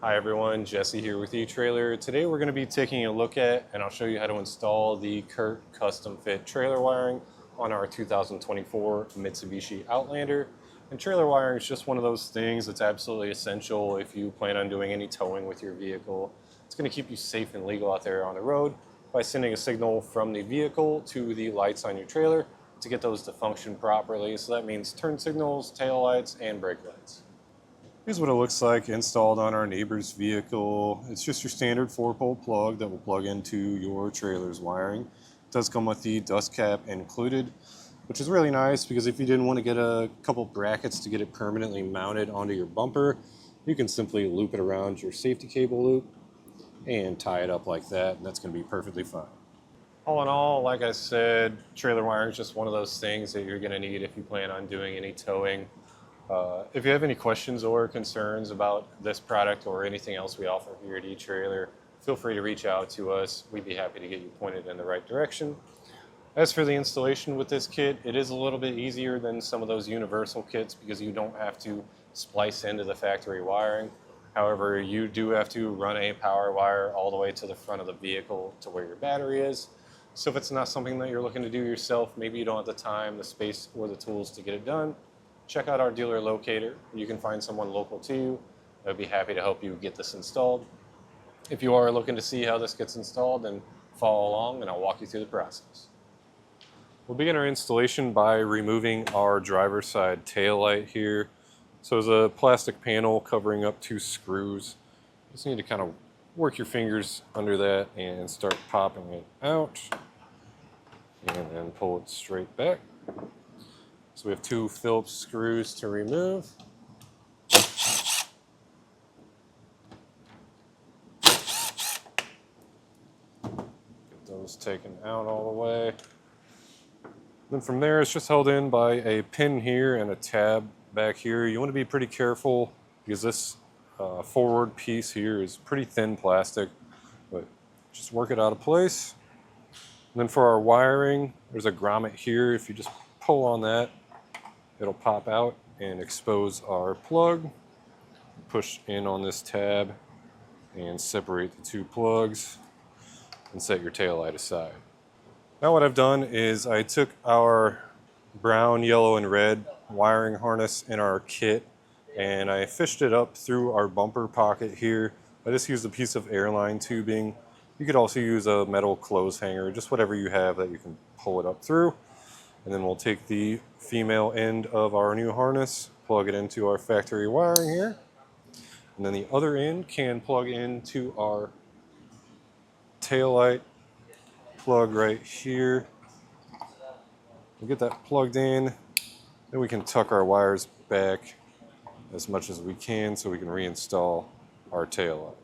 Hi everyone, Jesse here with eTrailer. Today we're going to be taking a look at, and I'll show you how to install the Curt custom fit trailer wiring on our 2024 Mitsubishi Outlander. And trailer wiring is just one of those things that's absolutely essential if you plan on doing any towing with your vehicle. It's going to keep you safe and legal out there on the road by sending a signal from the vehicle to the lights on your trailer to get those to function properly. So that means turn signals, tail lights, and brake lights. Here's what it looks like installed on our neighbor's vehicle. It's just your standard 4-pole plug that will plug into your trailer's wiring. It does come with the dust cap included, which is really nice because if you didn't want to get a couple brackets to get it permanently mounted onto your bumper, you can simply loop it around your safety cable loop and tie it up like that, and that's going to be perfectly fine. All in all, like I said, trailer wiring is just one of those things that you're going to need if you plan on doing any towing. If you have any questions or concerns about this product or anything else we offer here at eTrailer, feel free to reach out to us. We'd be happy to get you pointed in the right direction. As for the installation with this kit, it is a little bit easier than some of those universal kits because you don't have to splice into the factory wiring. However, you do have to run a power wire all the way to the front of the vehicle to where your battery is. So if it's not something that you're looking to do yourself, maybe you don't have the time, the space, or the tools to get it done, check out our dealer locator. You can find someone local to you that would be happy to help you get this installed. If you are looking to see how this gets installed, then follow along and I'll walk you through the process. We'll begin our installation by removing our driver's side tail light here. So there's a plastic panel covering up 2 screws. You just need to kind of work your fingers under that and start popping it out and then pull it straight back. So we have 2 Phillips screws to remove. Get those taken out all the way. Then from there, it's just held in by a pin here and a tab back here. You want to be pretty careful because this forward piece here is pretty thin plastic, but just work it out of place. And then for our wiring, there's a grommet here. If you just pull on that, it'll pop out and expose our plug. Push in on this tab and separate the 2 plugs and set your tail light aside. Now what I've done is I took our brown, yellow, and red wiring harness in our kit and I fished it up through our bumper pocket here. I just used a piece of airline tubing. You could also use a metal clothes hanger, just whatever you have that you can pull it up through. And then we'll take the female end of our new harness, plug it into our factory wiring here. And then the other end can plug into our tail light plug right here. We'll get that plugged in. Then we can tuck our wires back as much as we can so we can reinstall our tail light.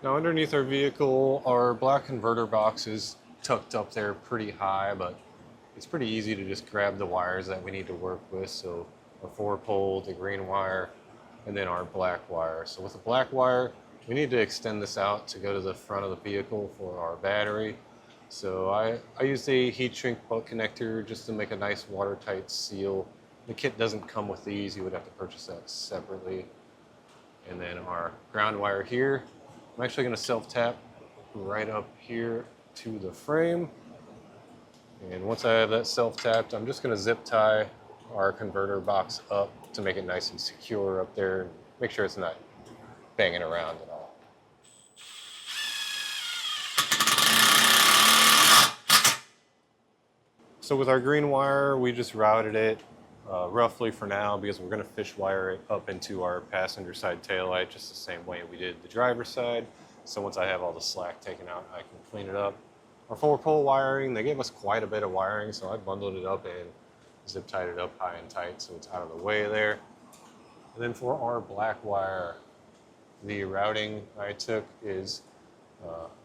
Now underneath our vehicle, our black converter box is tucked up there pretty high, but it's pretty easy to just grab the wires that we need to work with. So our 4-pole, the green wire, and then our black wire. So with the black wire, we need to extend this out to go to the front of the vehicle for our battery. So I used a heat shrink bolt connector just to make a nice watertight seal. The kit doesn't come with these, you would have to purchase that separately. And then our ground wire here, I'm actually going to self-tap right up here to the frame. And once I have that self-tapped, I'm just going to zip tie our converter box up to make it nice and secure up there. Make sure it's not banging around at all. So with our green wire, we just routed it roughly for now because we're going to fish wire it up into our passenger side taillight just the same way we did the driver's side. So once I have all the slack taken out, I can clean it up. Our 4-pole wiring, they gave us quite a bit of wiring, so I bundled it up and zip tied it up high and tight so it's out of the way there. And then for our black wire, the routing I took is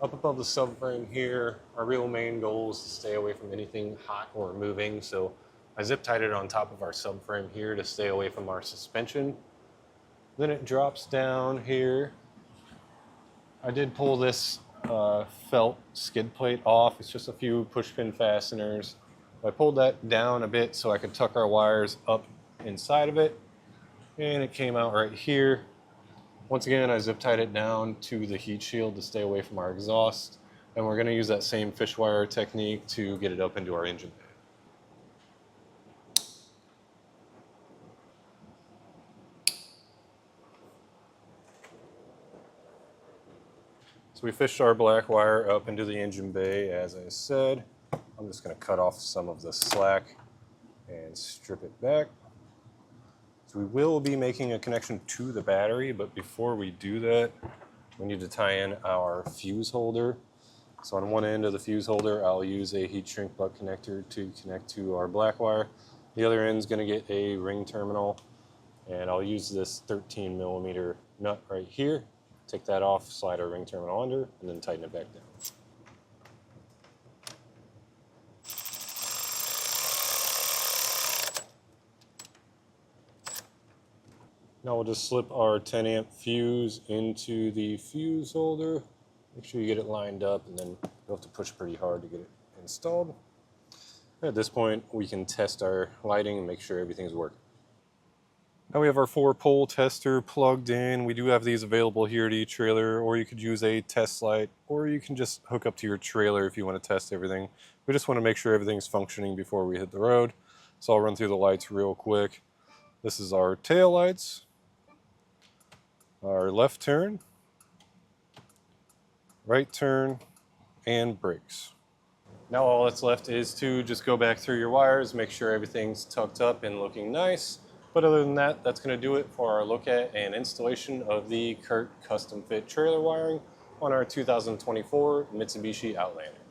up above the subframe here. Our real main goal is to stay away from anything hot or moving, so I zip tied it on top of our subframe here to stay away from our suspension. Then it drops down here. I did pull this felt skid plate off. It's just a few push pin fasteners I pulled that down a bit so I could tuck our wires up inside of it, and it came out right here. Once again, I zip tied it down to the heat shield to stay away from our exhaust, and we're going to use that same fish wire technique to get it up into our engine bay. So we fished our black wire up into the engine bay, as I said. I'm just going to cut off some of the slack and strip it back. So we will be making a connection to the battery, but before we do that, we need to tie in our fuse holder. So on one end of the fuse holder, I'll use a heat shrink butt connector to connect to our black wire. The other end is going to get a ring terminal, and I'll use this 13 millimeter nut right here. Take that off, slide our ring terminal under, and then tighten it back down. Now we'll just slip our 10 amp fuse into the fuse holder. Make sure you get it lined up, and then you'll have to push pretty hard to get it installed. At this point, we can test our lighting and make sure everything's working. Now we have our 4-pole tester plugged in. We do have these available here at eTrailer, or you could use a test light, or you can just hook up to your trailer if you want to test everything. We just want to make sure everything's functioning before we hit the road. So I'll run through the lights real quick. This is our tail lights, our left turn, right turn, and brakes. Now all that's left is to just go back through your wires, make sure everything's tucked up and looking nice. But other than that, that's going to do it for our look at and installation of the Curt custom fit trailer wiring on our 2024 Mitsubishi Outlander.